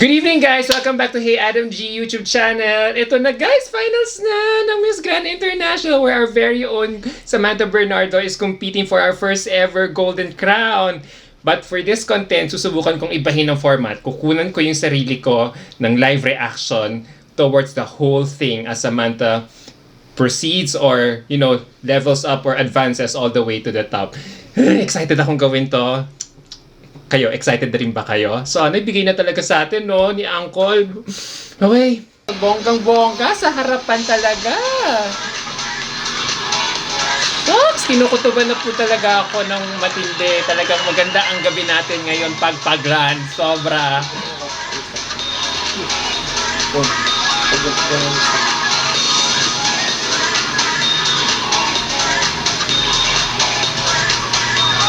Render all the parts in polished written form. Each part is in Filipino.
Good evening guys! Welcome back to Hey Adam G YouTube channel. Ito na guys, finals na ng Miss Grand International where our very own Samantha Bernardo is competing for our first ever golden crown. But for this content, susubukan kong ibahin ang format. Kukunan ko yung sarili ko ng live reaction towards the whole thing as Samantha proceeds or, levels up or advances all the way to the top. Excited akong gawin to. Kayo, excited na rin ba kayo? So, ibigay na talaga sa atin, no? Ni Uncle. Okay. Bonggang-bongga sa harapan talaga. Shucks! Kinukutuban na po talaga ako ng matindi. Talagang maganda ang gabi natin ngayon pag-run. Sobra.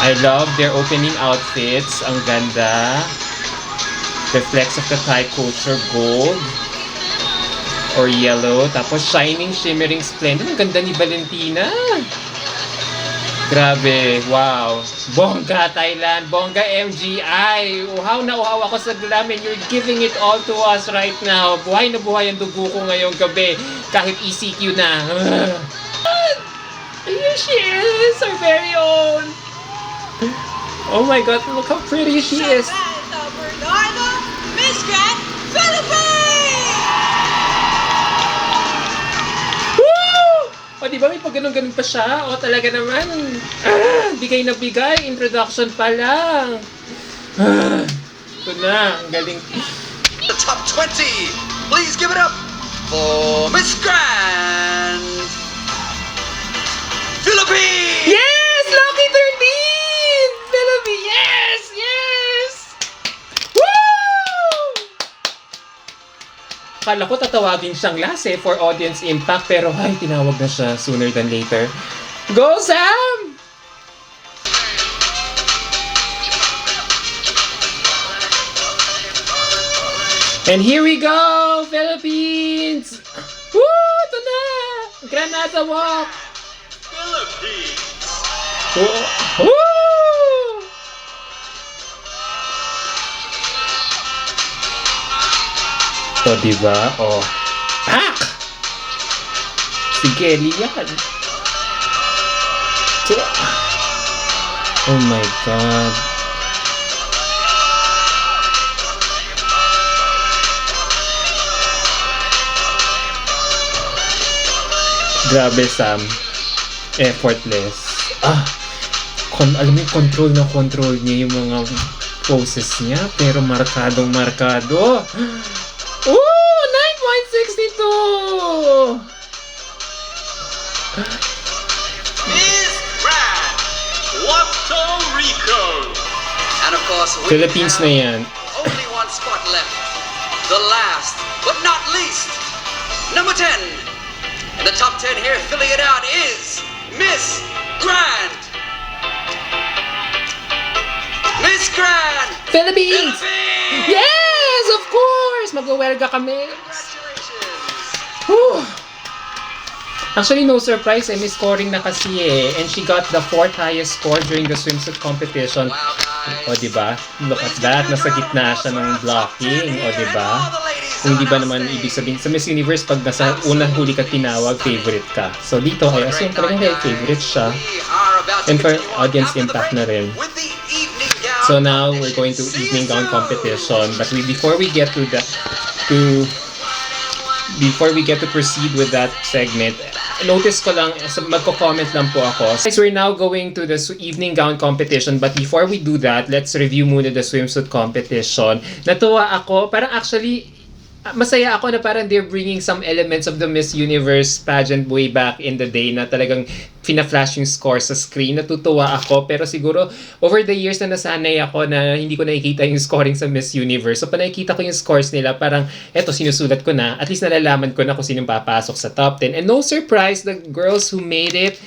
I love their opening outfits. Ang ganda. Reflects of the Thai culture gold or yellow. Tapos shining, shimmering, splendid. Ang ganda ni Valentina. Grabe. Wow. Bongga Thailand. Bongga MGI. Uhaw na uhaw ako sa glam and you're giving it all to us right now. Buhay na buhay ang dugo ko ngayong gabi. Kahit ECQ na. Here she is. Our very own. Oh my God, look how pretty she is. Samantha Bernardo, Miss Grand Philippines! Woo! O diba may pag ganun-ganun pa siya? O talaga naman, bigay na bigay, introduction pa lang. Ito na, ang galing. The top 20, please give it up for Miss Grand Philippines! Yes! Lucky 13! Philippines! Yes! Yes! Woo! Akala ko tatawagin siyang last for audience impact pero ay, tinawag na siya sooner than later. Go, Sam! And here we go, Philippines! Woo! Ito na! Granada walk! Philippines! Woo! O, diba? O. Pak! Sige, liyan. Oh my God. Grabe, Sam. Effortless. Alam mo yung control niya yung mga poses niya, pero markadong-markado. Ooh! 9.62! Miss Grand Puerto Rico! And of course, we Philippines have na yan. only one spot left. The last, but not least, number 10. In the top 10 here, filling it out is Miss Grand! Miss Grand! Philippines! Philippines! Yes! Of course! Mag-welga kami. Congratulations! Whew. Actually, no surprise. May scoring na kasi And she got the 4th highest score during the swimsuit competition. Wow, guys. O, diba? Look at that. Nasa gitna siya ng blocking. O, diba? Kung di ba naman ibig sabihin, sa Miss Universe, pag nasa unang huli ka tinawag, favorite ka. So, dito, ay assume talagang favorite siya. And for audience impact na rin. So now we're going to evening gown competition. But before we get to proceed with that segment, notice ko lang, magko-comment lang po ako. Guys, we're now going to the evening gown competition. But before we do that, let's review muna the swimsuit competition. Natuwa ako, parang actually, masaya ako na parang they're bringing some elements of the Miss Universe pageant way back in the day na talagang fina-flash yung score sa screen. Natutuwa ako, pero siguro over the years na nasanay ako na hindi ko nakikita yung scoring sa Miss Universe. So, pa nakikita ko yung scores nila, parang eto, sinusulat ko na. At least nalalaman ko na kung sinong papasok sa top 10. And no surprise, the girls who made it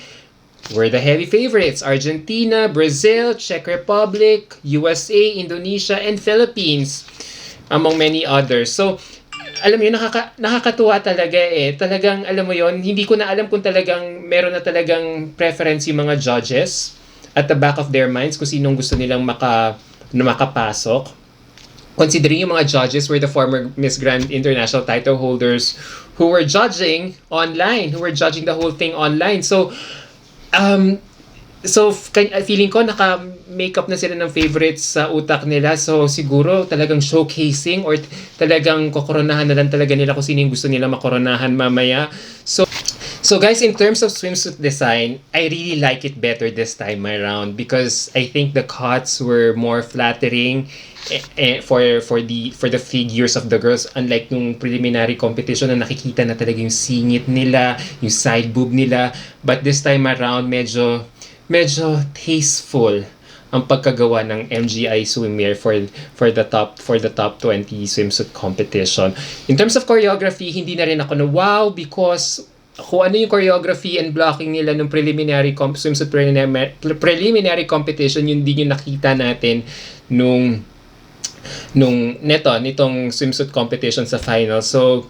were the heavy favorites. Argentina, Brazil, Czech Republic, USA, Indonesia, and Philippines, among many others. So, alam mo yun, nakakatuwa talaga Talagang, alam mo yun, hindi ko na alam kung talagang meron na talagang preference yung mga judges at the back of their minds kung sinong gusto nilang makapasok. considering yung mga judges were the former Miss Grand International title holders who were judging online, who were judging the whole thing online. So, feeling ko naka-makeup na sila ng favorites sa utak nila. So, siguro talagang showcasing or talagang kokoronahan na lang talaga nila kung sino yung gusto nila makoronahan mamaya. So guys, in terms of swimsuit design, I really like it better this time around because I think the cuts were more flattering for the figures of the girls, unlike nung preliminary competition na nakikita na talaga yung singit nila, yung side boob nila. But this time around, medyo tasteful ang pagkagawa ng MGI swimwear for the top 20 swimsuit competition. In terms of choreography, hindi na rin ako na wow because kung ano yung choreography and blocking nila nung swimsuit preliminary competition, yun din yung nakita natin nitong swimsuit competition sa final. So,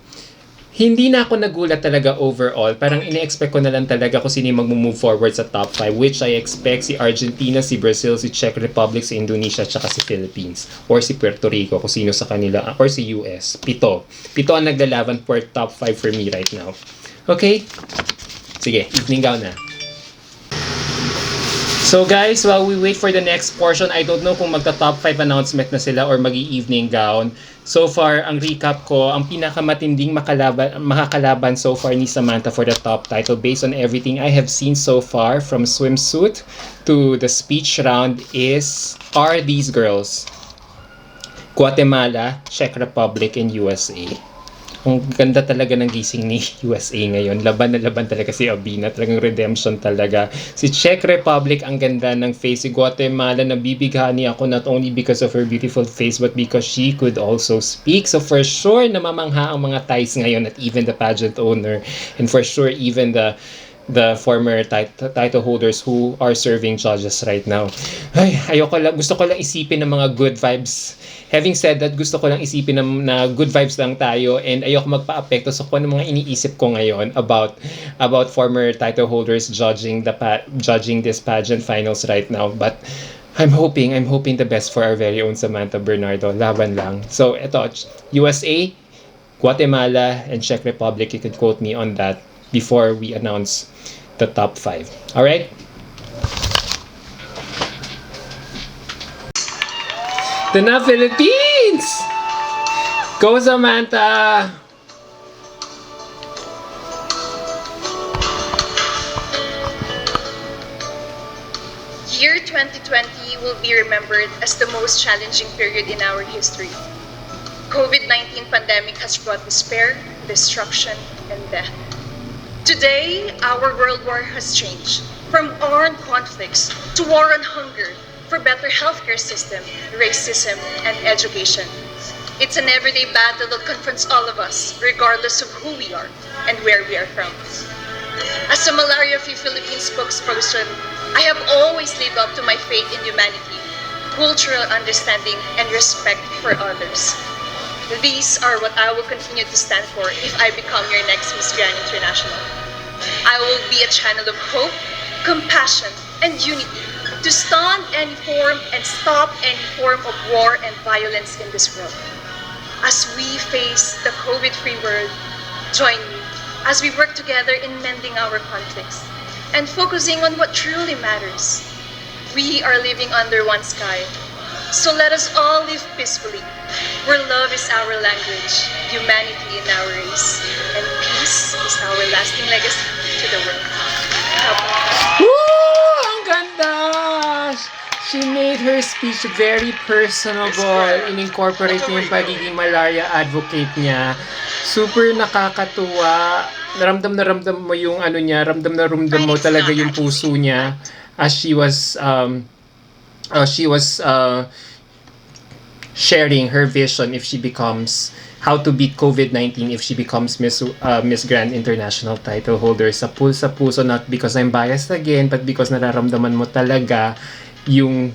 hindi na ako nagulat talaga overall. Parang ine-expect ko na lang talaga kung sino yung mag-move forward sa top 5, which I expect si Argentina, si Brazil, si Czech Republic, si Indonesia, tsaka si Philippines. Or si Puerto Rico, kung sino sa kanila. Or si US. Pito ang naglalaban for top 5 for me right now. Okay? Sige, evening gown na. So guys, while we wait for the next portion, I don't know kung magta-top 5 announcement na sila or magi-evening gown. So far, ang recap ko, ang pinakamatinding makakalaban so far ni Samantha for the top title based on everything I have seen so far from swimsuit to the speech round are these girls. Guatemala, Czech Republic, and USA. Ang ganda talaga ng gising ni USA ngayon. Laban na laban talaga si Abena. Talagang redemption talaga. Si Czech Republic, ang ganda ng face. Si Guatemala, nabibighani ako not only because of her beautiful face but because she could also speak. So for sure, namamangha ang mga Thais ngayon at even the pageant owner. And for sure, even the former title holders who are serving judges right now. Gusto ko lang isipin ng mga good vibes. Having said that, gusto ko lang isipin na good vibes lang tayo and ayoko magpa-apekto sa kung ano mga iniisip ko ngayon about former title holders judging this pageant finals right now. But I'm hoping the best for our very own Samantha Bernardo. Laban lang. So, eto, USA, Guatemala, and Czech Republic, you could quote me on that before we announce the top 5. Alright? The na Philippines! Go Samantha! Year 2020 will be remembered as the most challenging period in our history. COVID-19 pandemic has brought despair, destruction, and death. Today, our world war has changed from armed conflicts to war on hunger, for better healthcare system, racism, and education. It's an everyday battle that confronts all of us, regardless of who we are and where we are from. As a Malaria-Free Philippines spokesperson, I have always lived up to my faith in humanity, cultural understanding, and respect for others. These are what I will continue to stand for if I become your next Miss Grand International. I will be a channel of hope, compassion, and unity to stand any form and stop any form of war and violence in this world. As we face the COVID-free world, join me as we work together in mending our conflicts and focusing on what truly matters. We are living under one sky, so let us all live peacefully, where love is our language, humanity in our race, and peace is our lasting legacy to the world. Ang ganda! She made her speech very personable and incorporate yung pagiging malaria advocate niya. Super nakakatuwa. Naramdam mo yung ano niya, ramdam mo talaga yung puso niya as she was sharing her vision if she becomes how to beat COVID-19 if she becomes Miss Grand International title holder sa puso, not because I'm biased again, but because nararamdaman mo talaga yung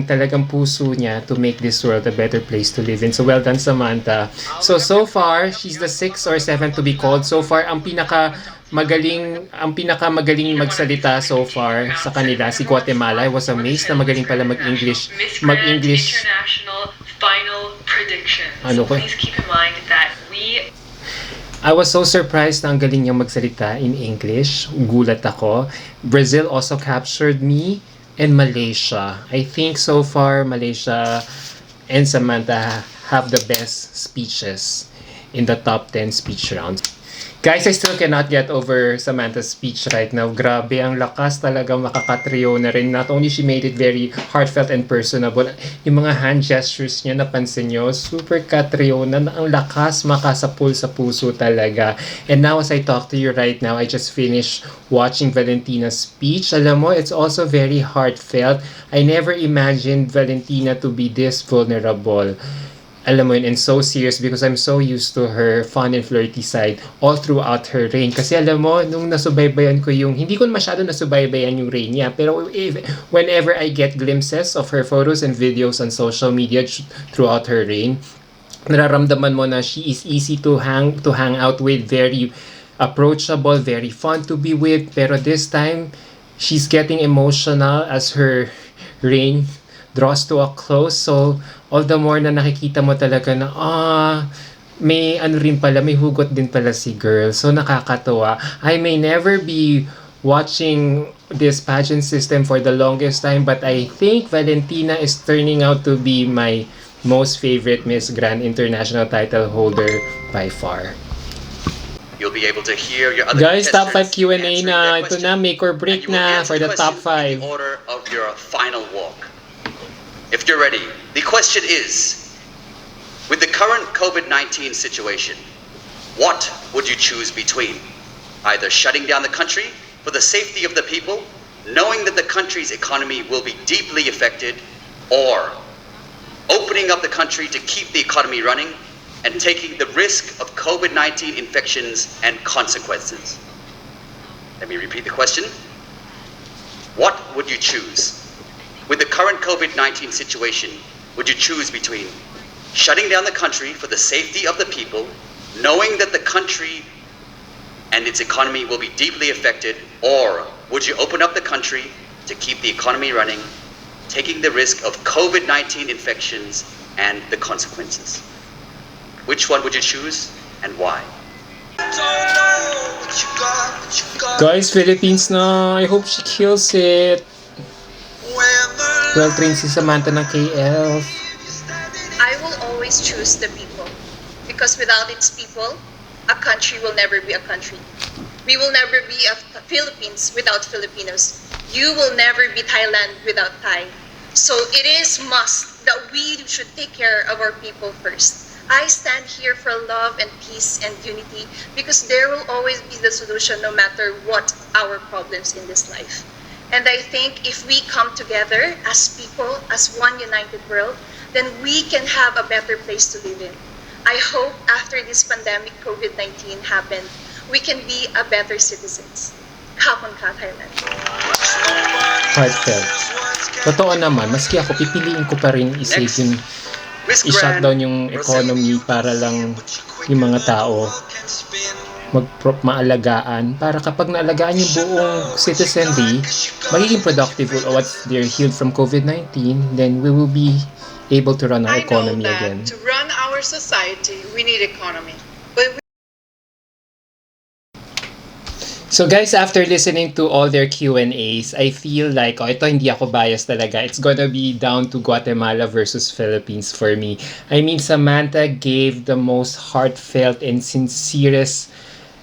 talagang puso niya to make this world a better place to live in. So well done, Samantha. So far, she's the 6th or 7th to be called. So far, ang pinakamagaling magsalita so far sa kanila si Guatemala. I was amazed na magaling pala mag-English. International Final predictions. Ano ko? Please keep in mind that I was so surprised na ang galing niyang magsalita in English. Gulat ako. Brazil also captured me, and Malaysia. I think so far Malaysia and Samantha have the best speeches in the top 10 speech rounds. Guys, I still cannot get over Samantha's speech right now. Grabe, ang lakas talaga, makakatrio na rin. Not only she made it very heartfelt and personable, yung mga hand gestures niya, napansin nyo, super katrio na, ang lakas makasapul sa puso talaga. And now as I talk to you right now, I just finished watching Valentina's speech. Alam mo, it's also very heartfelt. I never imagined Valentina to be this vulnerable. Alam mo yun, and so serious because I'm so used to her fun and flirty side all throughout her reign. Kasi alam mo, nung nasubaybayan ko yung, hindi ko masyado nasubaybayan yung reign niya, pero whenever I get glimpses of her photos and videos on social media throughout her reign, nararamdaman mo na she is easy to hang out with, very approachable, very fun to be with, pero this time, she's getting emotional as her reign draws to a close. So all the more na nakikita mo talaga na may ano rin pala, may hugot din pala si girl. So nakakatuwa. I may never be watching this pageant system for the longest time, but I think Valentina is turning out to be my most favorite Miss Grand International title holder by far. You'll be able to hear your other Guys, top 5 contestants Q&A answering na. their Ito question, na, make or and break you will na answer for the top question in 5. the order of your final walk. If you're ready, the question is, with the current COVID-19 situation, what would you choose between? Either shutting down the country for the safety of the people, knowing that the country's economy will be deeply affected, or opening up the country to keep the economy running and taking the risk of COVID-19 infections and consequences? Let me repeat the question. What would you choose? With the current COVID-19 situation, would you choose between shutting down the country for the safety of the people, knowing that the country and its economy will be deeply affected, or would you open up the country to keep the economy running, taking the risk of COVID-19 infections and the consequences? Which one would you choose and why? Guys, Philippines na. I hope she kills it. Well trained si Samantha ng KL. I will always choose the people. Because without its people, a country will never be a country. We will never be a Philippines without Filipinos. You will never be Thailand without Thai. So it is must that we should take care of our people first. I stand here for love and peace and unity because there will always be the solution no matter what our problems in this life. And I think if we come together as people, as one united world, then we can have a better place to live in. I hope after this pandemic, COVID-19 happened, we can be a better citizens. Kapon ka, Thailand. Heartfelt. Totoo naman, maski ako, pipiliin ko pa rin i-save yung i-shutdown yung economy para lang yung mga tao maalagaan, para kapag naalagaan yung buong citizenry, magiging productive once they're healed from COVID-19, then we will be able to run our economy I know that again. to run our society, we need economy. But So guys, after listening to all their Q&As, I feel like, ito hindi ako biased talaga. It's gonna be down to Guatemala versus Philippines for me. I mean, Samantha gave the most heartfelt and sincerest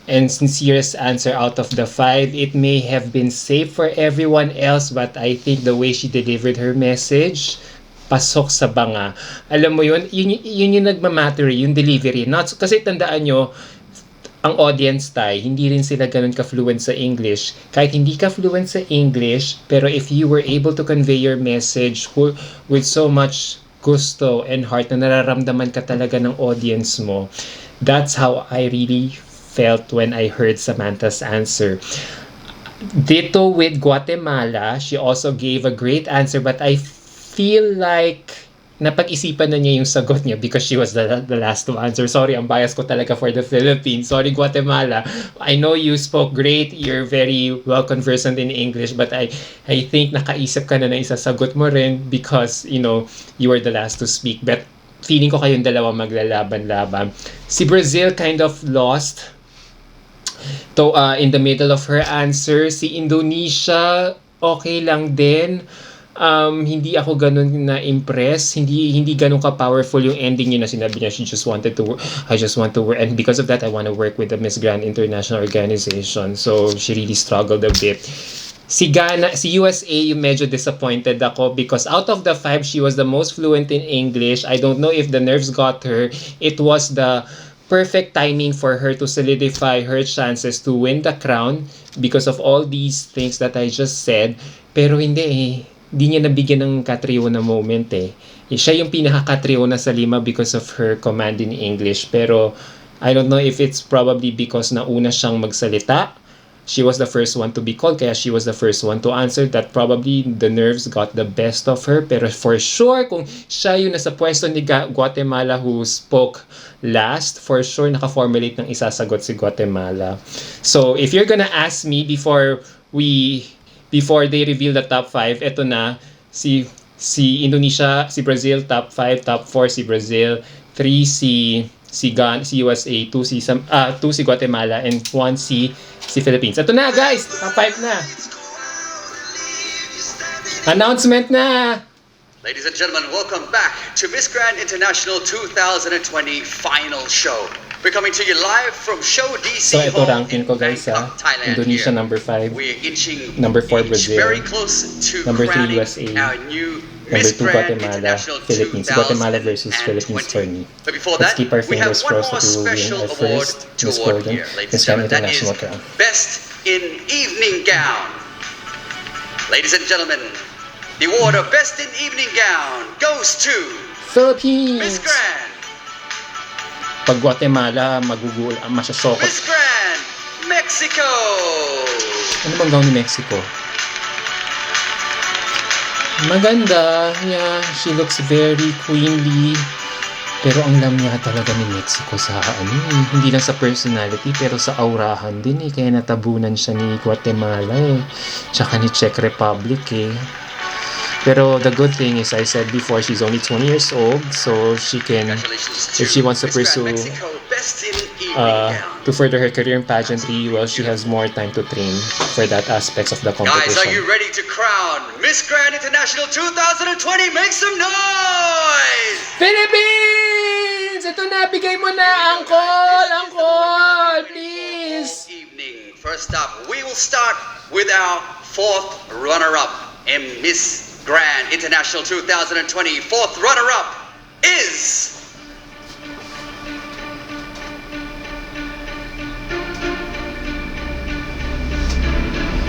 answer out of the 5. It may have been safe for everyone else, but I think the way she delivered her message, pasok sa banga. Alam mo yun yung nagmamatter, yung delivery. Not, kasi tandaan nyo, ang audience tayo, hindi rin sila ganun ka-fluent sa English. Kahit hindi ka fluent sa English, pero if you were able to convey your message with so much gusto and heart na nararamdaman ka talaga ng audience mo, that's how I really felt when I heard Samantha's answer. Dito with Guatemala, she also gave a great answer, but I feel like napag-isipan na niya yung sagot niya because she was the last to answer. Sorry, ang bias ko talaga for the Philippines. Sorry, Guatemala. I know you spoke great. You're very well conversant in English, but I think nakaisip ka na isasagot mo rin because, you know, you were the last to speak. But feeling ko kayong dalawa maglalaban-laban. Si Brazil kind of lost to in the middle of her answer. Si Indonesia okay lang din. Hindi ako ganun na-impress. Hindi ganun ka-powerful yung ending niya na sinabi niya, I just want to work. And because of that, I want to work with the Miss Grand International Organization. So, she really struggled a bit. Si USA, medyo disappointed ako because out of the 5, she was the most fluent in English. I don't know if the nerves got her. It was the perfect timing for her to solidify her chances to win the crown because of all these things that I just said. Pero hindi niya nabigyan ng katriyo na moment Siya yung pinaka-katriyo na sa 5 because of her command in English. Pero I don't know if it's probably because nauna siyang magsalita. She was the first one to be called, kaya she was the first one to answer. That probably the nerves got the best of her. Pero for sure, kung siya yung nasa pwesto ni Guatemala who spoke last, for sure naka-formulate ng isasagot si Guatemala. So, if you're gonna ask me before they reveal the top 5, eto na, si Indonesia, si Brazil, top 5, top 4 si Brazil, 3 si USA, 2 si Guatemala, and 1 si Philippines. Ito na guys, top 5 na. Announcement na. Ladies and gentlemen, welcome back to Miss Grand International 2020 final show. We're coming to you live from Show DC. So ito ranking ko guys Thailand. Indonesia here. number 5. We're inching Number 4 Brazil. very close to Number 3 crowning USA. our new Number Miss 2 Grand Guatemala, International Philippines. Guatemala versus 2020. Philippines for me. But before Let's that, keep our we have fingers one crossed more that we will win special our award first to Miss award Golden here, ladies Miss and Grand gentlemen. That is International crown. Best in Evening Gown. Ladies and gentlemen, the award of Best in Evening Gown goes to Philippines! Miss Grand. Pag Guatemala, masyasokot. Miss Grand, Mexico. Ano bang gown ni Mexico? Maganda. Yeah, she looks very queenly. Pero ang lam niya talaga ni Mexico sa hindi lang sa personality, pero sa aurahan din Kaya natabunan siya ni Guatemala Tsaka ni Czech Republic Pero the good thing is, I said before, she's only 20 years old, so she can, if she wants to pursue, to further her career in pageantry, well, she has more time to train for that aspects of the competition. Guys, are you ready to crown Miss Grand International 2020? Make some noise! Philippines! Ito na, bigay mo na, Uncle, please! Evening. First up, we will start with our 4th runner-up in Miss Grand International 2020. 4th runner-up is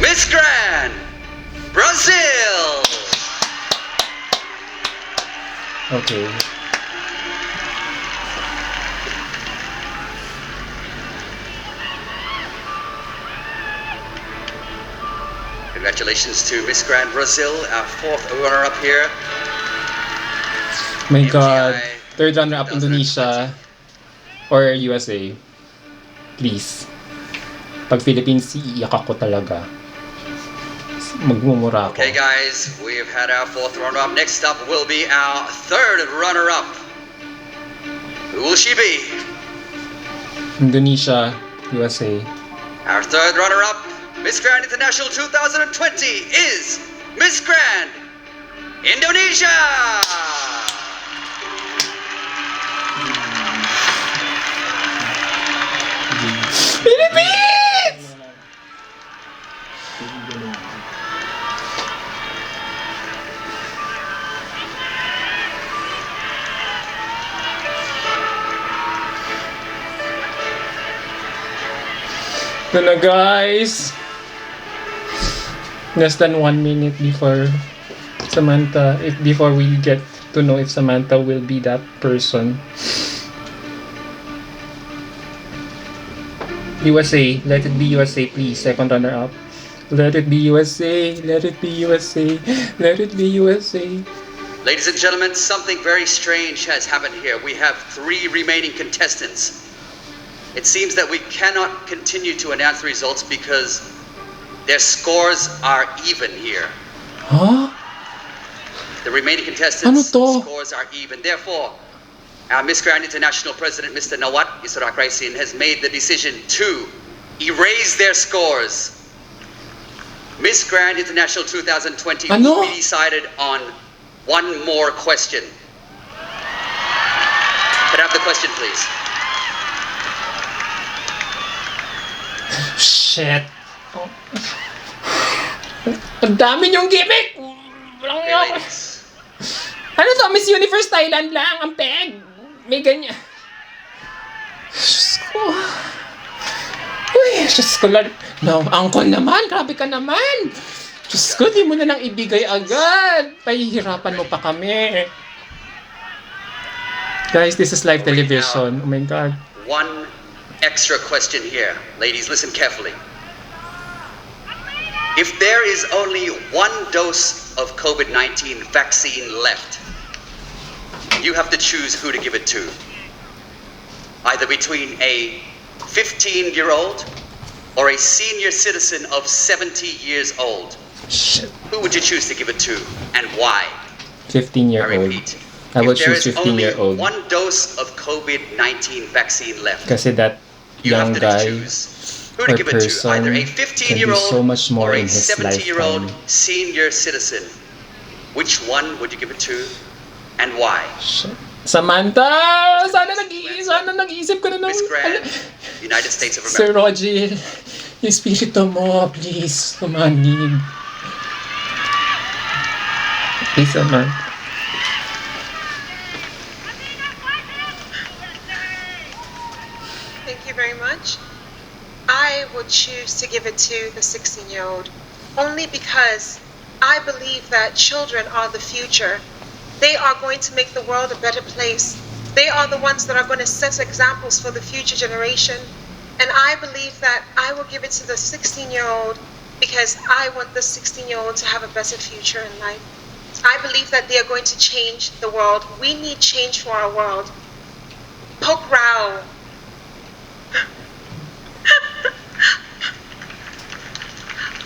Miss Grand Brazil. Okay. Congratulations to Miss Grand Brazil, our 4th runner-up here. My God. MGI 3rd runner-up 2020. Indonesia or USA. Please. Pag Philippines, iiyak ako talaga. Magmumura ako. Okay guys, we've had our 4th runner-up. Next up will be our 3rd runner-up. Who will she be? Indonesia, USA. Our 3rd runner-up, Miss Grand International 2020 is Miss Grand Indonesia! Philippines! Ito na guys. Less than 1 minute before Samantha, before we get to know if Samantha will be that person. USA, let it be USA, please. 2nd runner up. Let it be USA, let it be USA, let it be USA. Ladies and gentlemen, something very strange has happened here. We have 3 remaining contestants. It seems that we cannot continue to announce the results because their scores are even here. Huh? The remaining contestants' Ano to? scores are even. Therefore, Our Miss Grand International President, Mr. Nawat Isurak Raisin, has made the decision to erase their scores. Miss Grand International 2020 Ano? will be decided on one more question. Could I have the question, please? Shit. Oh. Ang dami niyong gimmick! Walang Okay, ako. ladies. Ano to? Miss Universe Thailand lang. Ang peg. May ganyan. Diyos ko. Uy, Diyos ko lang. No, angkol naman. Grabe ka naman. Diyos ko, di mo na lang ibigay agad. Pahihirapan mo pa kami. Guys, this is live television. Oh my God. One extra question here. Ladies, listen carefully. If there is only one dose of COVID-19 vaccine left, you have to choose who to give it to. Either between a 15-year-old or a senior citizen of 70 years old. Shit. Who would you choose to give it to and why? 15-year-old. repeat. I will If there choose is only 15-year-old. one dose of COVID-19 vaccine left, Kasi that you young have to guy choose who to or give it to. person Either a can do 15-year-old so much more or in a his 70-year-old lifetime. senior citizen. Which one would you give it to and why? Shit. Samantha! Sana nag-iisip ka na ng... Miss Grand, United States of Sir America. Roger, yung spirito mo, please, tumanig. Please, Samantha. Thank you very much. I would choose to give it to the 16-year-old only because I believe that children are the future. They are going to make the world a better place. They are the ones that are going to set examples for the future generation. And I believe that I will give it to the 16-year-old because I want the 16-year-old to have a better future in life. I believe that they are going to change the world. We need change for our world. Poke Rao.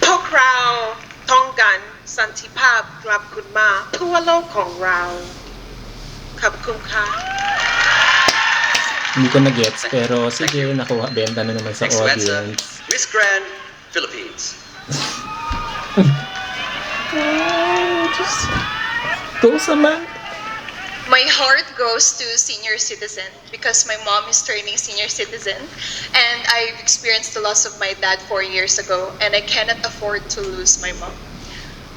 Poke Rao. Tongan. Santipab. Grab Kunma. Pualo Kong Rao. Kabkum ka. Hindi ko na-gets, pero sige, nakuha, benta na naman sa Next answer, audience. Miss Grand, Philippines. Just go, Samantha. My heart goes to senior citizen because my mom is turning senior citizen and I've experienced the loss of my dad 4 years ago and I cannot afford to lose my mom.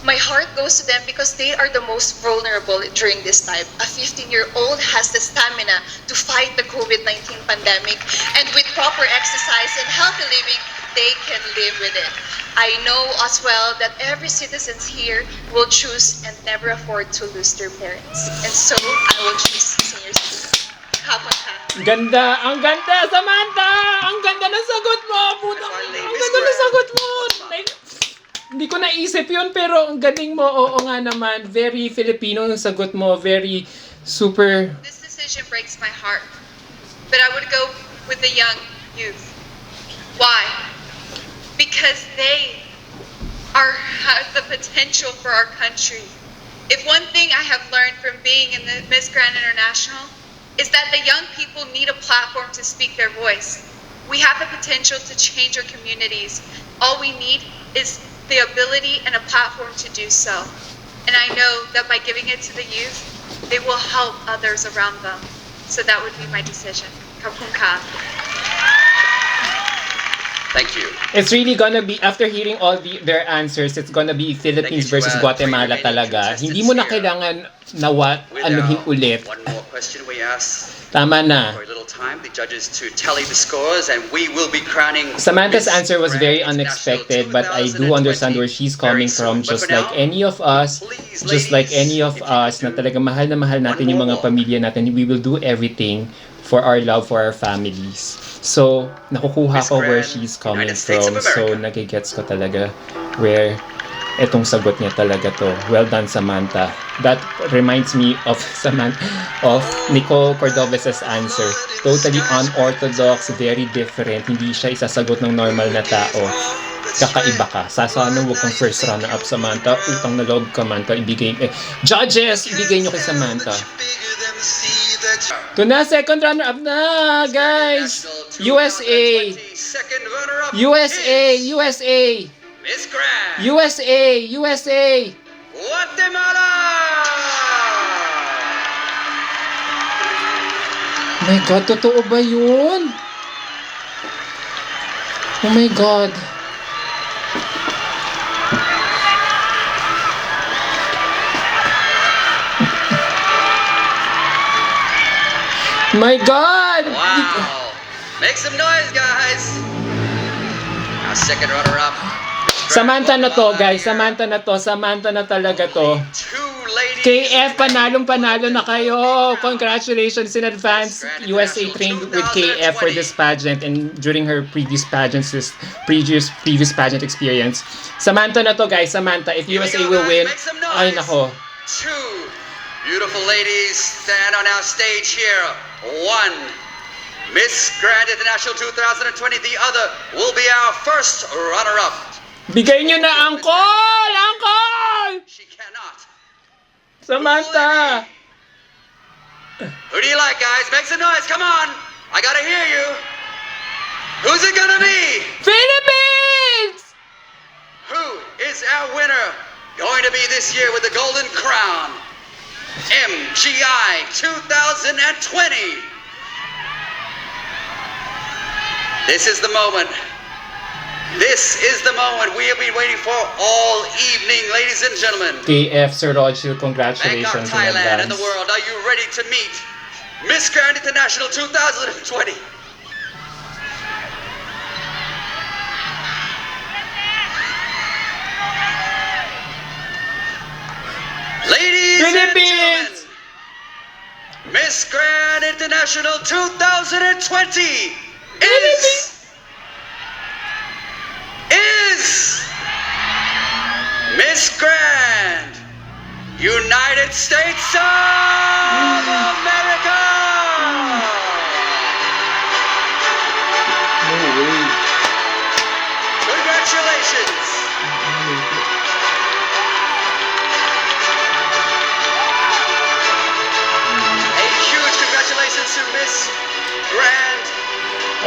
My heart goes to them because they are the most vulnerable during this time. A 15-year-old has the stamina to fight the COVID-19 pandemic, and with proper exercise and healthy living, they can live with it. I know as well that every citizen here will choose and never afford to lose their parents. And so, I will choose senior citizen. Kapag ka. Ang ganda, Samantha! Ang ganda ng sagot mo! Puta, ang ganda ng sagot mo! Like, hindi ko naisip yun, pero ang galing mo. Oo nga naman. Very Filipino yung sagot mo. Very super... This decision breaks my heart, but I would go with the young youth. Why? Because they have the potential for our country. If one thing I have learned from being in the Miss Grand International is that the young people need a platform to speak their voice. We have the potential to change our communities. All we need is the ability and a platform to do so. And I know that by giving it to the youth, they will help others around them. So that would be my decision. Kapung ka. Thank you. It's really gonna be, after hearing all their answers, it's gonna be Philippines versus Guatemala talaga. Hindi mo na kailangan anuhin ulit. One more question we ask. Tama na. For a little time, the judges to tally the scores, and we will be crowning. Samantha's Miss answer was Grand very International unexpected, but I do understand where she's coming from. Just like any of us, na talaga mahal na mahal natin yung mga pamilya natin, we will do everything for our love for our families. So, nakukuha ko where she's coming from. So, nagigets ko talaga where etong sagot niya talaga to. Well done, Samantha. That reminds me of Nicole Cordoves's answer. Totally unorthodox, very different. Hindi siya isasagot ng normal na tao. Kakaiba ka. Sana huwag kang first runner-up, Samantha. Utang na loob ka, Samantha. Judges, ibigay nyo kay Samantha. Ito na, second runner-up na, guys! USA! Second runner-up USA! is USA! Miss Grand. USA! USA! Guatemala! Oh my God, totoo ba yun? Oh my God. My God! Wow! Make some noise, guys! Our second runner-up. Samantha na to, guys. Samantha na to. Samantha na talaga to. Two ladies. KF, panalo na kayo. Congratulations in advance. USA trained with KF for this pageant and during her previous pageants, previous pageant experience. Samantha na to, guys. Samantha, if USA will win, ay nako. Two beautiful ladies stand on our stage here. One, Miss Grand International 2020. The other will be our first runner-up. Bigay nyo na, Uncle! Uncle! She cannot. Samantha! Who do you like, guys? Make some noise. Come on. I gotta hear you. Who's it gonna be? Philippines! Who is our winner going to be this year with the Golden Crown? MGI 2020. This is the moment. This is the moment we have been waiting for all evening, ladies and gentlemen. KF, Sir Roger, Bangkok, congratulations in Thailand, and the advance. world, are you ready to meet Miss Grand International 2020? Ladies and gentlemen, Philippines! Miss Grand International 2020 is Miss Grand United States of America. No way. Congratulations. A huge congratulations to Miss Grand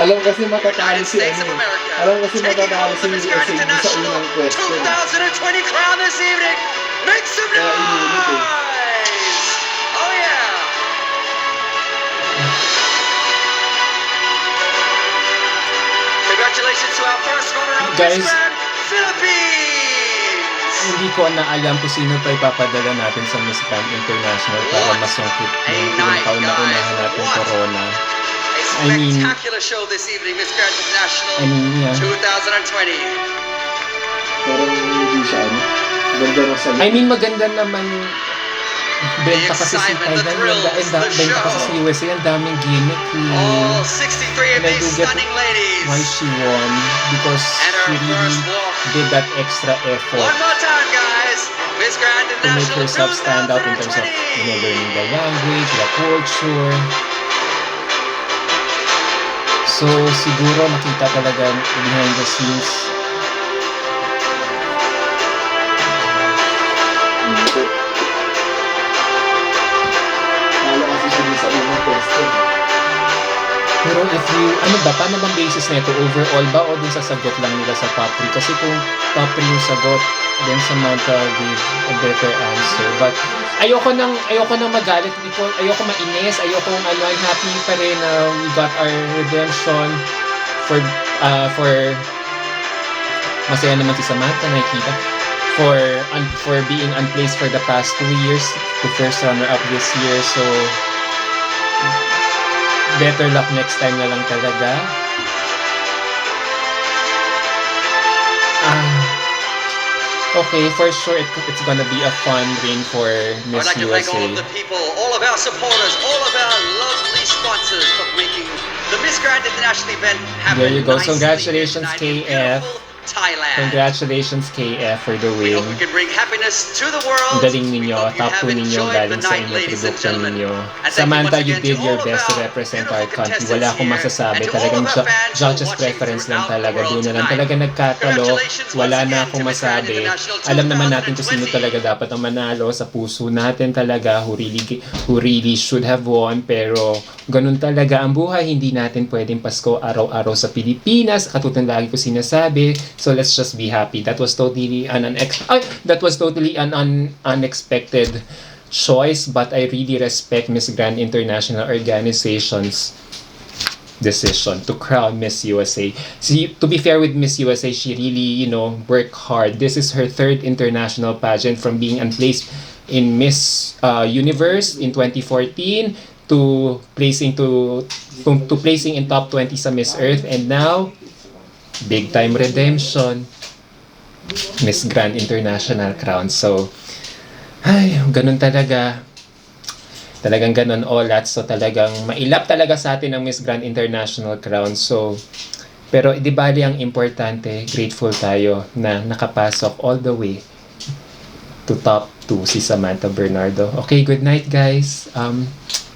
Alam kasi matatalo United si States of ano. America. Alam kasi Taking matatalo home si the Miss USA Grand sa International unang question. 2020 crown this evening. Make some Kaya inulit eh. noise! Oh yeah! Congratulations to our first runner-up, Guys, Miss Grand Philippines! Hindi ko na alam kung sino pa ipapadala natin sa Miss Grand International para masungkit yung ilang taon na unahan natin corona. A I mean- spectacular show this evening, Miss Grand International I mean, yeah. 2020. Parang hindi siya ano. Ganda ng salita. I mean, maganda naman benta kasi si Thailand, benta kasi si USA, ang daming gimmick. All 63 of And I these do get stunning ladies. why she won because And her she really first walk. did that extra effort One more time, guys. Miss Grand to make International herself stand out in terms of 2020. learning the language, the culture. So siguro nakita talaga behind the scenes. Hindi. Talo kasi siya dun sa unang question. Pero if you, ano ba, paano bang basis na ito? Overall ba o dun sa sagot lang nila sa top 3? Kasi kung top 3 yung sagot, then Samantha gave a better answer. But ayoko nang magalit, ayoko mainis, I'm happy pa rin na we got our redemption for masaya naman si Samantha, nakikita. For being unplaced for the past 2 years, the first runner-up this year, so better luck next time na lang talaga. Okay, for sure it's gonna be a fun reign for I'd Miss like to thank all USA. of the people, all of our supporters, all of our lovely sponsors for making the Miss Grand International event happen. There you go. nicely Congratulations, tonight in KF. beautiful Thailand. Congratulations KF for the We win. hope we can bring happiness to the world. Ang galing ninyo, We hope you top have 2 ninyo enjoyed galing the sa night, inyo, ladies and produkto gentlemen. ninyo. And thank you Samantha, once you again did to your all of best to our represent beautiful our country. Wala contestants akong here, masasabi. and to Talagang all of our fans who are judges' watching preference lang throughout the talaga. world Doon na lang tonight. talaga nagkatalo. Congratulations once Wala na again akong to Miss Grand masabi. International Alam naman natin kung sino 2020. talaga dapat ang manalo sa puso natin talaga who really should have won. Pero ganun talaga ang buhay. Hindi natin pwedeng Pasko araw-araw sa Pilipinas. Katulad ng lagi ko sinasabi. So let's just be happy. That was totally an unexpected choice, but I really respect Miss Grand International Organization's decision to crown Miss USA. See, to be fair with Miss USA, she really, worked hard. This is her third international pageant, from being unplaced in Miss Universe in 2014 to placing in top 20 sa Miss Earth, and now big time redemption, Miss Grand International crown. So, ay, ganun talaga. Talagang ganun all that. So, talagang mailap talaga sa atin ang Miss Grand International crown. So, pero di bali ang importante, grateful tayo na nakapasok all the way to top 2 si Samantha Bernardo. Okay, good night guys.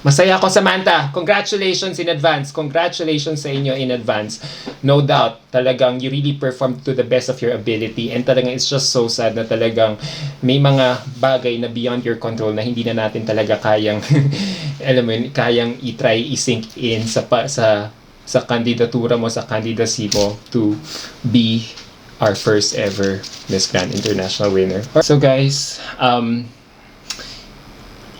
Masaya ako, Samantha. Congratulations in advance. Congratulations sa inyo in advance. No doubt, talagang you really performed to the best of your ability, and talagang it's just so sad na talagang may mga bagay na beyond your control na hindi na natin talaga kayang alam mo yun, kayang i-try i-sink in sa kandidatura mo, sa candidacy mo to be our first ever Miss Grand International winner. So guys,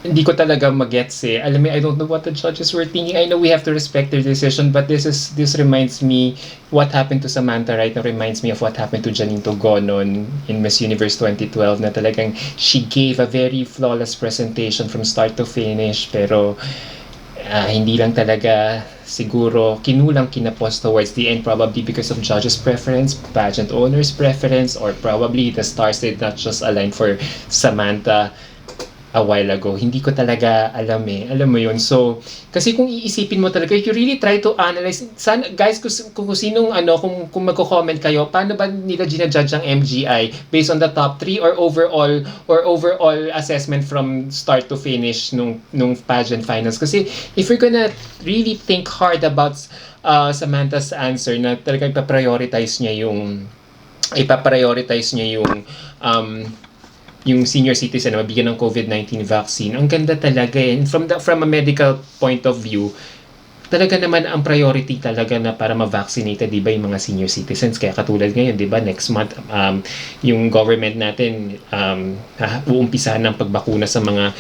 hindi ko talaga magets eh. Alam mo, I don't know what the judges were thinking. I know we have to respect their decision, but this reminds me, what happened to Samantha right now reminds me of what happened to Janine Togonon in Miss Universe 2012, na talagang she gave a very flawless presentation from start to finish, pero hindi lang talaga siguro kinulang kinapos towards the end, probably because of judges' preference, pageant owners' preference, or probably the stars did not just align for Samantha a while ago. Hindi ko talaga alam eh. Alam mo yun. So, kasi kung iisipin mo talaga, if you really try to analyze, sana, guys, kung sinong kung magko-comment kayo, paano ba nila ginajudge ang MGI based on the top 3 or overall assessment from start to finish nung pageant finals? Kasi if you're gonna really think hard about Samantha's answer, na talagang ipaprioritize niya yung senior citizen na mabigyan ng COVID-19 vaccine. Ang ganda talaga eh. From a medical point of view, talaga naman ang priority talaga na para ma-vaccinate, di ba, yung mga senior citizens. Kaya katulad ngayon, di ba, next month, yung government natin uumpisahan ng pagbakuna sa mga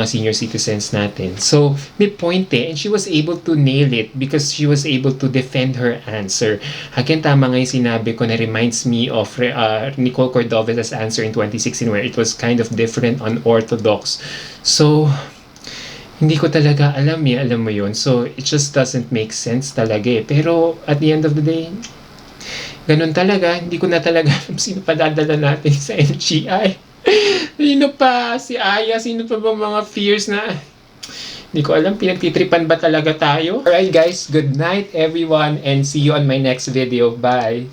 senior citizens natin. So, may point eh. And she was able to nail it because she was able to defend her answer. Again, tama nga yung sinabi ko na reminds me of Nicole Cordova's answer in 2016 where it was kind of different, unorthodox. So, hindi ko talaga alam mo yun. So, it just doesn't make sense talaga eh. Pero, at the end of the day, ganun talaga. Hindi ko na talaga alam sino pa dadala natin sa MGI. Sino pa? Si Aya? Sino pa bang mga fears na... Hindi ko alam, pinagtitripan ba talaga tayo? Alright guys, good night everyone, and see you on my next video. Bye!